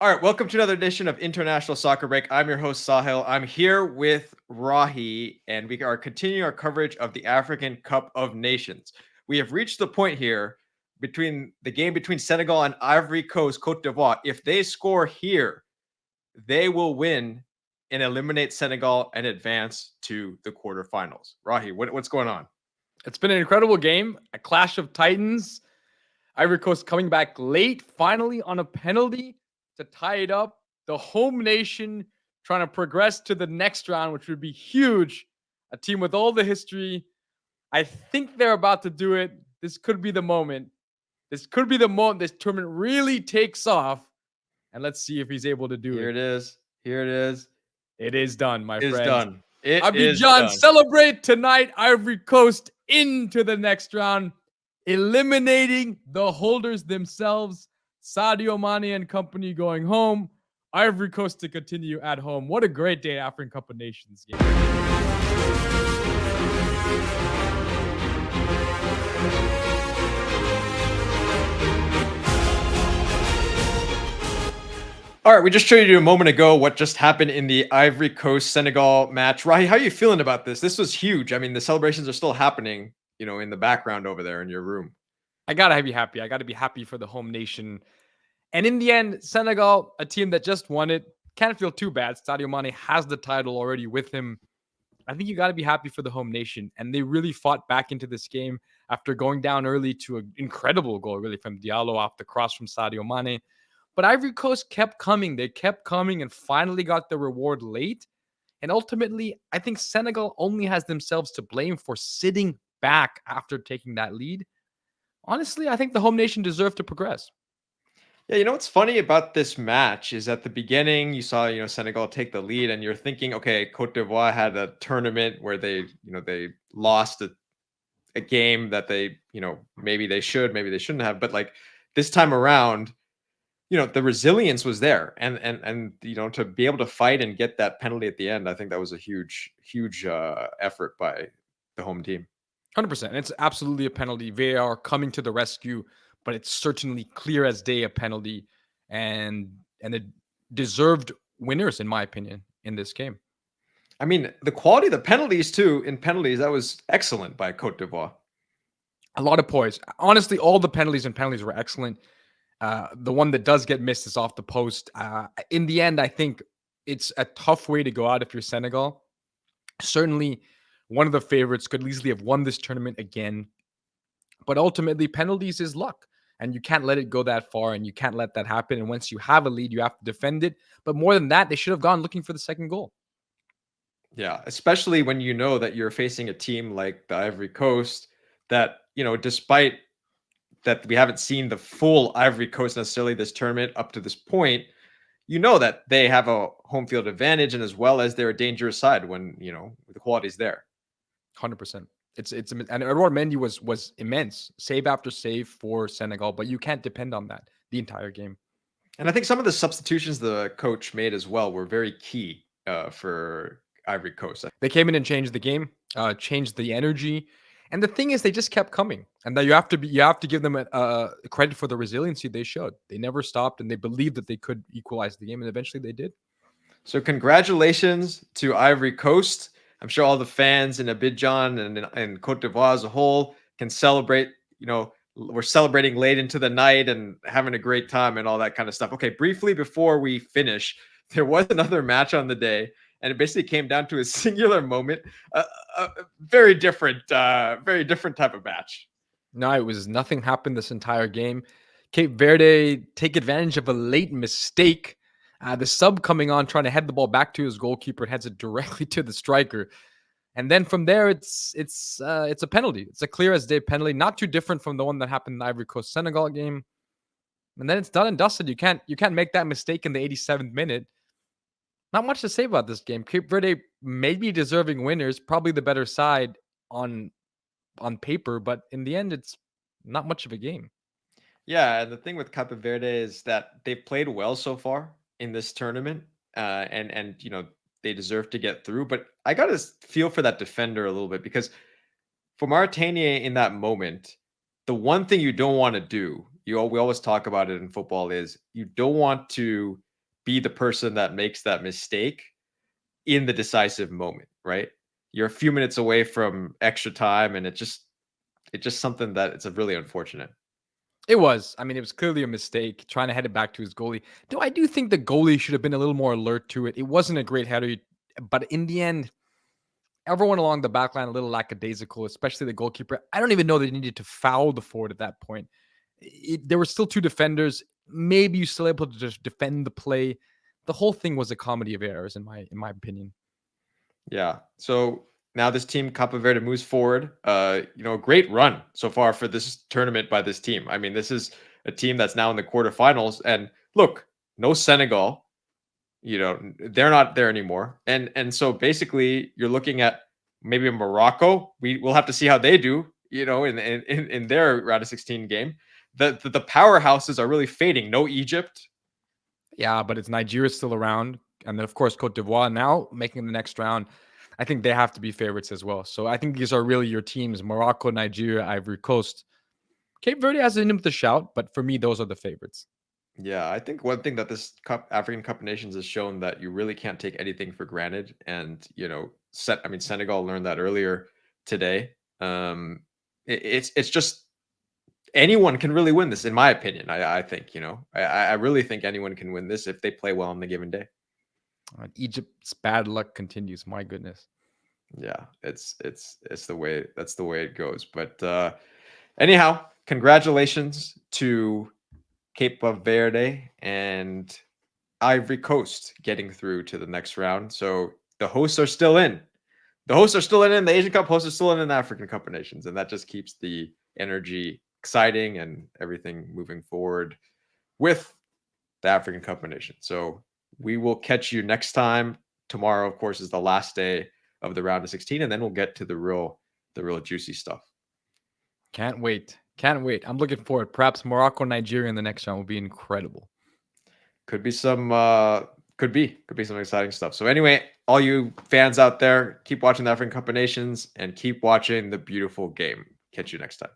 All right, welcome to another edition of International Soccer Break. I'm your host, Sahil. I'm here with Rahi, and we are continuing our coverage of the African Cup of Nations. We have reached the point here between the game between Senegal and Ivory Coast, Cote d'Ivoire. If they score here, they will win and eliminate Senegal and advance to the quarterfinals. Rahi, what's going on? It's been an incredible game, a clash of titans. Ivory Coast coming back late, finally on a penalty to tie it up. The home nation trying to progress to the next round, which would be huge. A team with all the history. I think they're about to do it. This could be the moment. This could be the moment this tournament really takes off. And let's see if he's able to do Here it. it is. Here it is. It is done, my It is friends. done. It is Abidjan done. celebrate tonight. Ivory Coast into the next round, eliminating the holders themselves. Sadio Mane and company going home. Ivory Coast to continue at home. What a great day, African Cup of Nations game. All right, we just showed you a moment ago what just happened in the Ivory Coast Senegal match. Rahi, how are you feeling about this? This was huge. I mean, the celebrations are still happening, in the background over there in your room. I gotta be happy. I gotta be happy for the home nation. And in the end, Senegal, a team that just won it, can't feel too bad. Sadio Mane has the title already with him. I think you got to be happy for the home nation. And they really fought back into this game after going down early to an incredible goal, really, from Diallo off the cross from Sadio Mane. But Ivory Coast kept coming. They kept coming and finally got the reward late. And ultimately, I think Senegal only has themselves to blame for sitting back after taking that lead. Honestly, I think the home nation deserved to progress. Yeah, what's funny about this match is at the beginning you saw, Senegal take the lead and you're thinking, okay, Cote d'Ivoire had a tournament where they lost a game that they, maybe they should, maybe they shouldn't have, but like this time around, the resilience was there and to be able to fight and get that penalty at the end, I think that was a huge effort by the home team. 100%. It's absolutely a penalty. VAR coming to the rescue, but it's certainly clear as day a penalty, and it deserved winners, in my opinion, in this game. I mean, the quality of the penalties too, in penalties, that was excellent by Cote d'Ivoire. A lot of poise. Honestly, all the penalties were excellent. The one that does get missed is off the post. In the end, I think it's a tough way to go out if you're Senegal. Certainly, one of the favorites could easily have won this tournament again. But ultimately, penalties is luck. And you can't let it go that far, and you can't let that happen. And once you have a lead, you have to defend it. But more than that, they should have gone looking for the second goal. Yeah, especially when you know that you're facing a team like the Ivory Coast that, despite that we haven't seen the full Ivory Coast necessarily this tournament up to this point, that they have a home field advantage, and as well as they're a dangerous side when, the quality's there. 100%. It's and Edouard Mendy was immense, save after save for Senegal, but you can't depend on that the entire game. And I think some of the substitutions the coach made as well were very key for Ivory Coast. They came in and changed the game, changed the energy, and the thing is, they just kept coming. And that you have to give them credit for the resiliency they showed. They never stopped, and they believed that they could equalize the game, and eventually they did. So congratulations to Ivory Coast. I'm sure all the fans in Abidjan and Cote d'Ivoire as a whole can celebrate. We're celebrating late into the night and having a great time and all that kind of stuff. Okay, briefly before we finish, there was another match on the day, and it basically came down to a singular moment. A very different type of match. No, it was nothing happened this entire game. Cape Verde take advantage of a late mistake. The sub coming on, trying to head the ball back to his goalkeeper, heads it directly to the striker. And then from there, it's a penalty. It's a clear as day penalty, not too different from the one that happened in the Ivory Coast Senegal game. And then it's done and dusted. You can't make that mistake in the 87th minute. Not much to say about this game. Cape Verde may be deserving winners, probably the better side on paper, but in the end, it's not much of a game. Yeah, and the thing with Cape Verde is that they've played well so far in this tournament, and they deserve to get through. But I got to feel for that defender a little bit, because for Mauritania in that moment, the one thing you don't want to do, we always talk about it in football, is you don't want to be the person that makes that mistake in the decisive moment, right? You're a few minutes away from extra time, and it's just something that it's a really unfortunate. It was. I mean, it was clearly a mistake trying to head it back to his goalie. Though I do think the goalie should have been a little more alert to it. It wasn't a great header, but in the end, everyone along the back line a little lackadaisical, especially the goalkeeper. I don't even know they needed to foul the forward at that point. There were still two defenders. Maybe you still able to just defend the play. The whole thing was a comedy of errors, in my opinion. Yeah. So now this team, Cape Verde, moves forward. Great run so far for this tournament by this team. I mean, this is a team that's now in the quarterfinals. And look, no Senegal. They're not there anymore. And so basically, you're looking at maybe Morocco. We'll have to see how they do. In their round of 16 game. The powerhouses are really fading. No Egypt. Yeah, but it's Nigeria still around. And then, of course, Cote d'Ivoire now making the next round. I think they have to be favorites as well. So I think these are really your teams: Morocco, Nigeria, Ivory Coast. Cape Verde has in him to shout, but for me, those are the favorites. Yeah, I think one thing that this African Cup of Nations has shown that you really can't take anything for granted. And, Senegal learned that earlier today. It's just anyone can really win this, in my opinion. I think, I really think anyone can win this if they play well on the given day. Egypt's bad luck continues. My goodness. Yeah, it's that's the way it goes. But anyhow, congratulations to Cape Verde and Ivory Coast getting through to the next round. So the hosts are still in. The hosts are still in. The Asian Cup hosts are still in the African Cup of Nations, and that just keeps the energy exciting and everything moving forward with the African Cup of Nations. So we will catch you next time. Tomorrow, of course, is the last day of the round of 16, and then we'll get to the real juicy stuff. Can't wait. Can't wait. I'm looking forward. Perhaps Morocco, Nigeria in the next round will be incredible. Could be some some exciting stuff. So anyway, all you fans out there, keep watching the African Cup of Nations and keep watching the beautiful game. Catch you next time.